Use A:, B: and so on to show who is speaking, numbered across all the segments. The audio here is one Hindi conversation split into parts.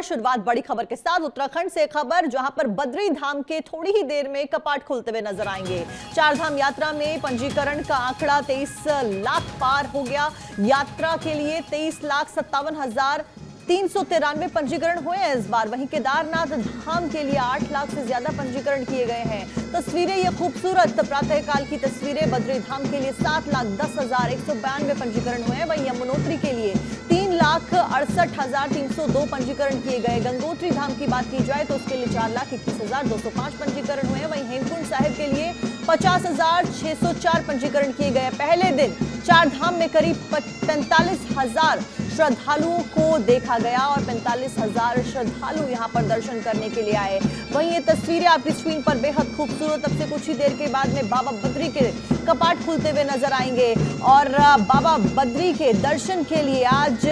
A: शुरुआत बड़ी खबर के साथ उत्तराखंड से खबर, जहां पर बद्री धाम के थोड़ी ही देर में कपाट खुलते हुए नजर आएंगे। चार धाम यात्रा में पंजीकरण का आंकड़ा 23 लाख पार हो गया। यात्रा के लिए 23,57,393 पंजीकरण हुए हैं इस बार। वहीं केदारनाथ धाम के लिए 8 लाख से ज्यादा पंजीकरण किए गए हैं। तस्वीरें ये खूबसूरत प्रातःकाल की तस्वीरें। बद्री धाम के लिए 7,10,192 पंजीकरण हुए हैं। वहीं यमुनोत्री के लिए 3,68,302 पंजीकरण किए गए। गंगोत्री धाम की बात की जाए तो उसके लिए 4,21,205 पंजीकरण हुए हैं। वहीं हेमकुंड साहिब के लिए 50,604 पंजीकरण किए गए। पहले दिन चार धाम में करीब 45,000 श्रद्धालुओं को देखा गया और 45,000 श्रद्धालु यहां पर दर्शन करने के लिए आए। वहीं ये तस्वीरें आपकी स्क्रीन पर बेहद खूबसूरत। अब से कुछ ही देर के बाद में बाबा बद्री के कपाट खुलते हुए नजर आएंगे और बाबा बद्री के दर्शन के लिए आज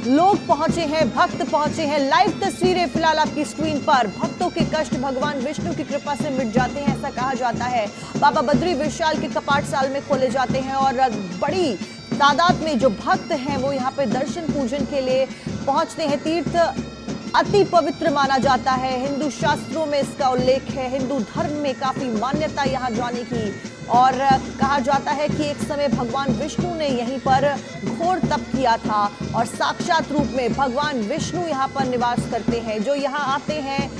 A: लोग पहुंचे हैं, भक्त पहुंचे हैं। लाइव तस्वीरें फिलहाल आपकी स्क्रीन पर। भक्तों के कष्ट भगवान विष्णु की कृपा से मिट जाते हैं, ऐसा कहा जाता है। बाबा बद्री विशाल के कपाट साल में खोले जाते हैं और बड़ी तादाद में जो भक्त हैं वो यहाँ पे दर्शन पूजन के लिए पहुंचते हैं। तीर्थ अति पवित्र माना जाता है, हिंदू शास्त्रों में इसका उल्लेख है। हिंदू धर्म में काफी मान्यता यहाँ जाने की और कहा जाता है कि एक समय भगवान विष्णु ने यहीं पर घोर तप किया था और साक्षात रूप में भगवान विष्णु यहाँ पर निवास करते हैं। जो यहाँ आते हैं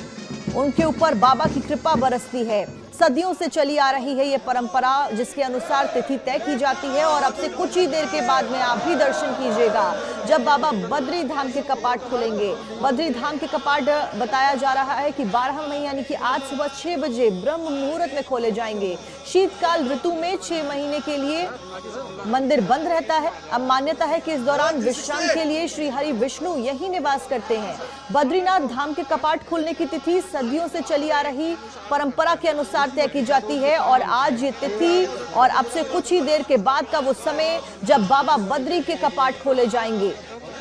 A: उनके ऊपर बाबा की कृपा बरसती है। सदियों से चली आ रही है ये परंपरा, जिसके अनुसार तिथि तय की जाती है और अब से कुछ ही देर के बाद में आप भी दर्शन कीजिएगा जब बाबा बद्री धाम के कपाट खुलेंगे। बद्री धाम के कपाट बताया जा रहा है कि 12 मई यानी कि आज सुबह 6 बजे ब्रह्म मुहूर्त में खोले जाएंगे। शीतकाल ऋतु में 6 महीने के लिए मंदिर बंद रहता है। अब मान्यता है कि इस दौरान विश्राम के लिए श्री हरि विष्णु यही निवास करते हैं। बद्रीनाथ धाम के कपाट खुलने की तिथि सदियों से चली आ रही परंपरा के अनुसार तय की जाती है और आज ये तिथि और अब से कुछ ही देर के बाद का वो समय जब बाबा बद्री के कपाट खोले जाएंगे।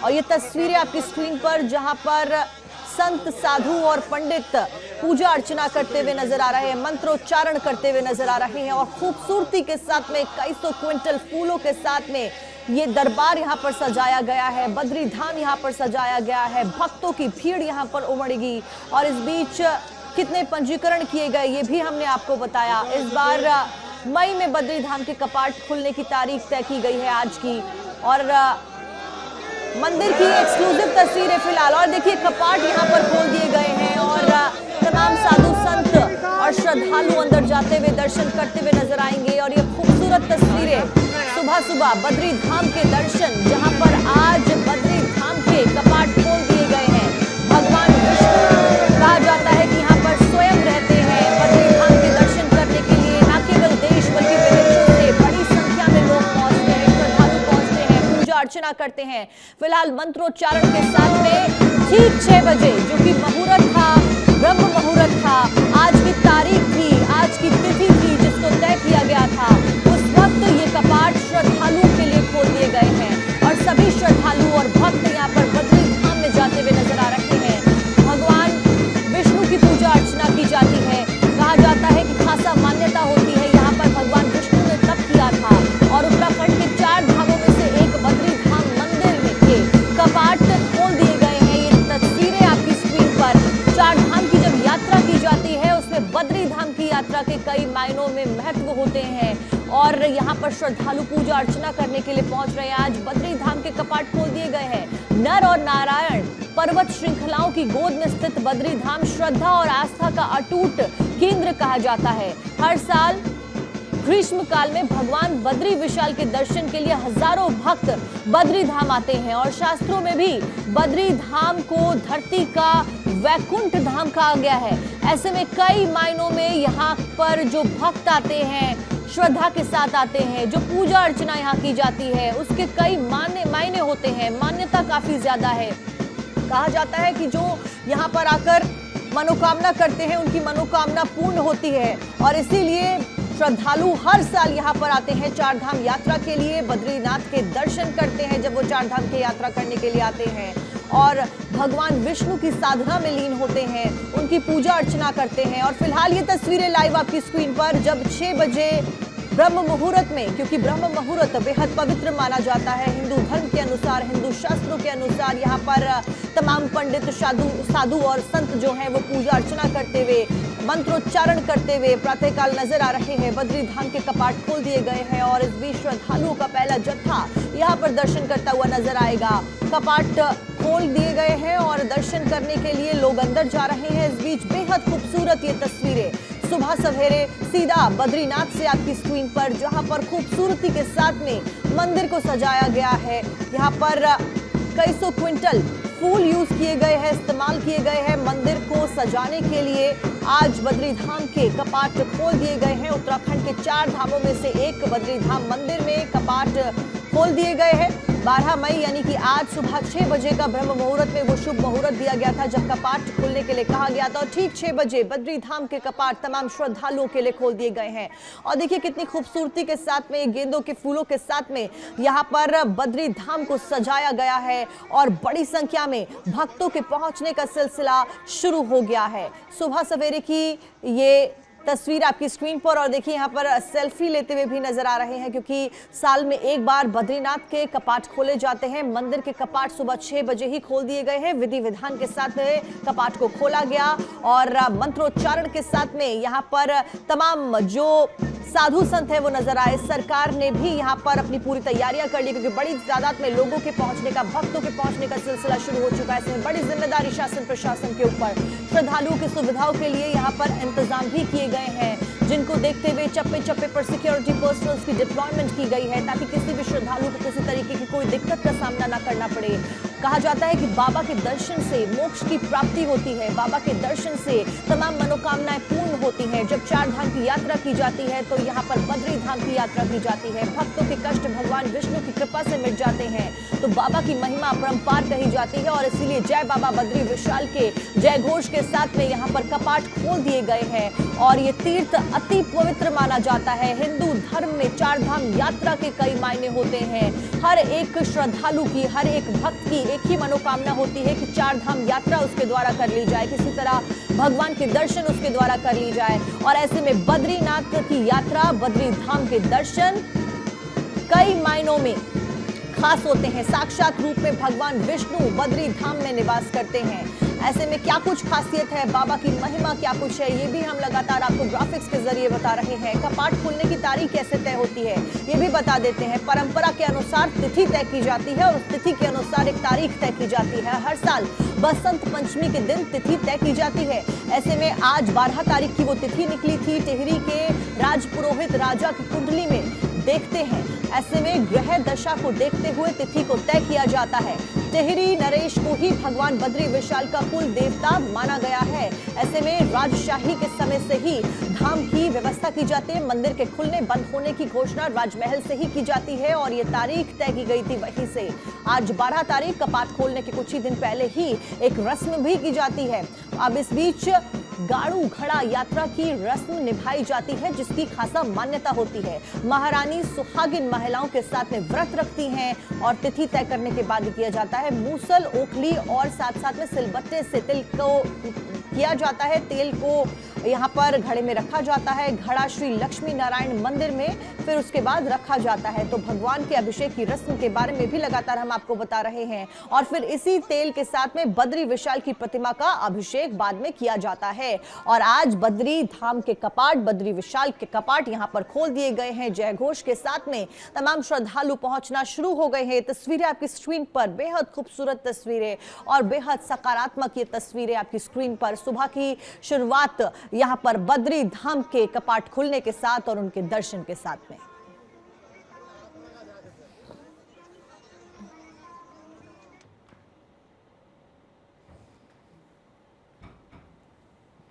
A: और ये तस्वीरें आपकी स्क्रीन पर, जहां पर संत साधु और पंडित पूजा अर्चना करते हुए नजर आ रहे हैं, मंत्रोच्चारण करते हुए नजर आ रहे हैं और खूबसूरती के साथ में कई सौ क्विंटल फूलों के साथ में ये दरबार यहाँ पर सजाया गया है। बद्री धाम यहाँ पर सजाया गया है। भक्तों की भीड़ यहाँ पर उमड़ेगी और इस बीच कितने पंजीकरण किए गए ये भी हमने आपको बताया। इस बार मई में बद्री धाम के कपाट खुलने की तारीख तय की गई है आज की और मंदिर की एक्सक्लूसिव तस्वीरें फिलहाल। और देखिए कपाट यहाँ पर खोल दिए गए हैं और तमाम साधु संत और श्रद्धालु अंदर जाते हुए दर्शन करते हुए नजर आएंगे। और ये खूबसूरत तस्वीरें सुबह सुबह बद्री धाम के दर्शन, जहां पर आज बद्री धाम के कपाट खोल दिए गए हैं। भगवान विष्णु कहा जाता है कि यहाँ पर स्वयं रहते हैं। बद्री धाम के दर्शन करने के लिए न केवल देश बल्कि विदेशों से बड़ी संख्या में लोग पहुंचते हैं, श्रद्धालु पहुंचते हैं, पूजा अर्चना करते हैं। फिलहाल मंत्रोच्चारण के साथ में ठीक 6 बजे जो कि मुहूर्त था, ब्रह्म मुहूर्त था, आज की तारीख थी, आज की तिथि थी जिसको तय किया गया था, उस वक्त ये कपाट श्रद्धालुओं के लिए खोल दिए गए हैं और सभी श्रद्धालु और भक्त यहाँ पर बद्री धाम में जाते हुए नजर आ रहे हैं। भगवान विष्णु की पूजा अर्चना की जाती है। कहा जाता है कि खासा मान्यता होती है यहाँ पर भगवान विष्णु ने तप किया था और उत्तराखंड के 4 धामों में से एक बद्री धाम मंदिर में के कपाट खोल दिए गए हैं। ये तस्वीरें आपकी स्क्रीन पर। 4 धाम की जब यात्रा की जाती है उसमें बद्री धाम की यात्रा के कई मायनों में महत्व होते हैं और यहाँ पर श्रद्धालु पूजा अर्चना करने के लिए पहुंच रहे हैं। आज बद्री धाम के कपाट खोल दिए गए हैं। नर और नारायण पर्वत श्रृंखलाओं की गोद में स्थित बद्री धाम श्रद्धा और आस्था का अटूट केंद्र कहा जाता है। हर साल ग्रीष्म काल में भगवान बद्री विशाल के दर्शन के लिए हजारों भक्त बद्री धाम आते हैं और शास्त्रों में भी बद्री धाम को धरती का वैकुंठ धाम कहा गया है। ऐसे में कई मायनों में यहाँ पर जो भक्त आते हैं, श्रद्धा के साथ आते हैं, जो पूजा अर्चना यहाँ की जाती है, उसके कई मायने होते हैं। मान्यता काफी ज्यादा है। कहा जाता है कि जो यहाँ पर आकर मनोकामना करते हैं उनकी मनोकामना पूर्ण होती है और इसीलिए श्रद्धालु हर साल यहाँ पर आते हैं 4 धाम यात्रा के लिए। बद्रीनाथ के दर्शन करते हैं जब वो 4 धाम की यात्रा करने के लिए आते हैं और भगवान विष्णु की साधना में लीन होते हैं, उनकी पूजा अर्चना करते हैं। और फिलहाल ये तस्वीरें लाइव आपकी स्क्रीन पर, जब 6 बजे ब्रह्म मुहूर्त में, क्योंकि ब्रह्म मुहूर्त बेहद पवित्र माना जाता है हिंदू धर्म के अनुसार, हिंदू शास्त्रों के अनुसार। यहाँ पर तमाम पंडित, साधु और संत जो हैं वो पूजा अर्चना करते हुए, मंत्रोच्चारण करते हुए प्रातःकाल नजर आ रहे हैं। बद्री धाम के कपाट खोल दिए गए हैं और इस बीच श्रद्धालुओं का पहला जत्था यहाँ पर दर्शन करता हुआ नजर आएगा। कपाट खोल दिए गए हैं और दर्शन करने के लिए लोग अंदर जा रहे हैं। इस बीच बेहद खूबसूरत ये तस्वीरें सुबह सवेरे सीधा बद्रीनाथ से आपकी स्क्रीन पर, जहां पर खूबसूरती के साथ में मंदिर को सजाया गया है। यहाँ पर कई सौ क्विंटल फूल यूज किए गए हैं, इस्तेमाल किए गए हैं मंदिर को सजाने के लिए। आज बद्री धाम के कपाट खोल दिए गए हैं। उत्तराखंड के 4 धामों में से एक बद्री धाम मंदिर में कपाट खोल दिए गए हैं। 12 मई यानी कि आज सुबह 6 बजे का ब्रह्म मुहूर्त में वो शुभ मुहूर्त दिया गया था जब कपाट खोलने के लिए कहा गया था और ठीक 6 बजे बद्री धाम के कपाट तमाम श्रद्धालुओं के लिए खोल दिए गए हैं। और देखिए कितनी खूबसूरती के साथ में, गेंदों के फूलों के साथ में यहाँ पर बद्री धाम को सजाया गया है और बड़ी संख्या में भक्तों के पहुंचने का सिलसिला शुरू हो गया है। सुबह सवेरे की ये तस्वीर आपकी स्क्रीन पर, और देखिए यहाँ पर सेल्फी लेते हुए भी नजर आ रहे हैं क्योंकि साल में एक बार बद्रीनाथ के कपाट खोले जाते हैं। मंदिर के कपाट सुबह 6 बजे ही खोल दिए गए हैं। विधि विधान के साथ कपाट को खोला गया और मंत्रोच्चारण के साथ में यहाँ पर तमाम जो साधु संत है वो नजर आए। सरकार ने भी यहाँ पर अपनी पूरी तैयारियां कर ली क्योंकि बड़ी तादाद में लोगों के पहुंचने का, भक्तों के पहुंचने का सिलसिला शुरू हो चुका है। इसमें बड़ी जिम्मेदारी शासन प्रशासन के ऊपर। श्रद्धालुओं की सुविधाओं के लिए यहाँ पर इंतजाम भी किए गए हैं, जिनको देखते हुए चप्पे चप्पे पर सिक्योरिटी पर्सनल्स की डिप्लॉयमेंट की गई है ताकि किसी भी श्रद्धालु को किसी तरीके की कोई दिक्कत का सामना न करना पड़े। कहा जाता है कि बाबा के दर्शन से मोक्ष की प्राप्ति होती है, बाबा के दर्शन से तमाम मनोकामनाएं पूर्ण होती हैं। जब 4 धाम की यात्रा की जाती है तो यहाँ पर बद्री धाम की यात्रा की जाती है। भक्तों के कष्ट भगवान विष्णु की कृपा से मिट जाते हैं, तो बाबा की महिमा अपरंपार कही जाती है और इसीलिए जय बाबा बद्री विशाल के जय घोष के साथ में यहाँ पर कपाट खोल दिए गए हैं। और ये तीर्थ अति पवित्र माना जाता है। हिंदू धर्म में 4 धाम यात्रा के कई मायने होते हैं। हर एक श्रद्धालु की, हर एक भक्त की एक ही मनोकामना होती है कि 4 धाम यात्रा उसके द्वारा कर ली जाए, किसी तरह भगवान के दर्शन उसके द्वारा कर ली जाए। और ऐसे में बद्रीनाथ की यात्रा, बद्री धाम के दर्शन कई मायनों में खास होते हैं। साक्षात रूप में भगवान विष्णु बद्री धाम में निवास करते हैं। ऐसे में क्या कुछ खासियत है, बाबा की महिमा क्या कुछ है, ये भी हम लगातार आपको ग्राफिक्स के जरिए बता रहे हैं। कपाट खुलने की तारीख कैसे तय होती है ये भी बता देते हैं। परंपरा के अनुसार तिथि तय की जाती है और उस तिथि के अनुसार एक तारीख तय की जाती है। हर साल बसंत पंचमी के दिन तिथि तय की जाती है। ऐसे में आज 12 तारीख की वो तिथि निकली थी। टिहरी के राजपुरोहित राजा की कुंडली में देखते हैं। ऐसे में ग्रह दशा को देखते हुए तिथि को तय किया जाता है। टिहरी नरेश को ही भगवान बद्री विशाल का कुल देवता माना गया है। ऐसे में राजशाही के समय से ही धाम की व्यवस्था की जाती है। मंदिर के खुलने बंद होने की घोषणा राजमहल से ही की जाती है और ये तारीख तय की गई थी वहीं से। आज 12 तारीख कपाट खोलने के कुछ ही दिन पहले ही एक रस्म भी की जाती है। अब इस बीच गाड़ू घड़ा यात्रा की रस्म निभाई जाती है जिसकी खासा मान्यता होती है। महारानी सुहागिन महिलाओं के साथ में व्रत रखती हैं और तिथि तय करने के बाद किया जाता है। मूसल, ओखली और साथ साथ में सिलबट्टे से तिल को किया जाता है। तेल को यहाँ पर घड़े में रखा जाता है। घड़ा श्री लक्ष्मी नारायण मंदिर में फिर उसके बाद रखा जाता है। तो भगवान के अभिषेक की रस्म के बारे में भी लगातार हम आपको बता रहे हैं और फिर इसी तेल के साथ में बद्री विशाल की प्रतिमा का अभिषेक बाद में किया जाता है। और आज बद्री धाम के कपाट, बद्री विशाल के कपाट यहाँ पर खोल दिए गए हैं। जय घोष के साथ में तमाम श्रद्धालु पहुंचना शुरू हो गए हैं। तस्वीरें आपकी स्क्रीन पर, बेहद खूबसूरत तस्वीरें और बेहद सकारात्मक ये तस्वीरें आपकी स्क्रीन पर। सुबह की शुरुआत यहाँ पर बद्री धाम के कपाट खुलने के साथ और उनके दर्शन के साथ में।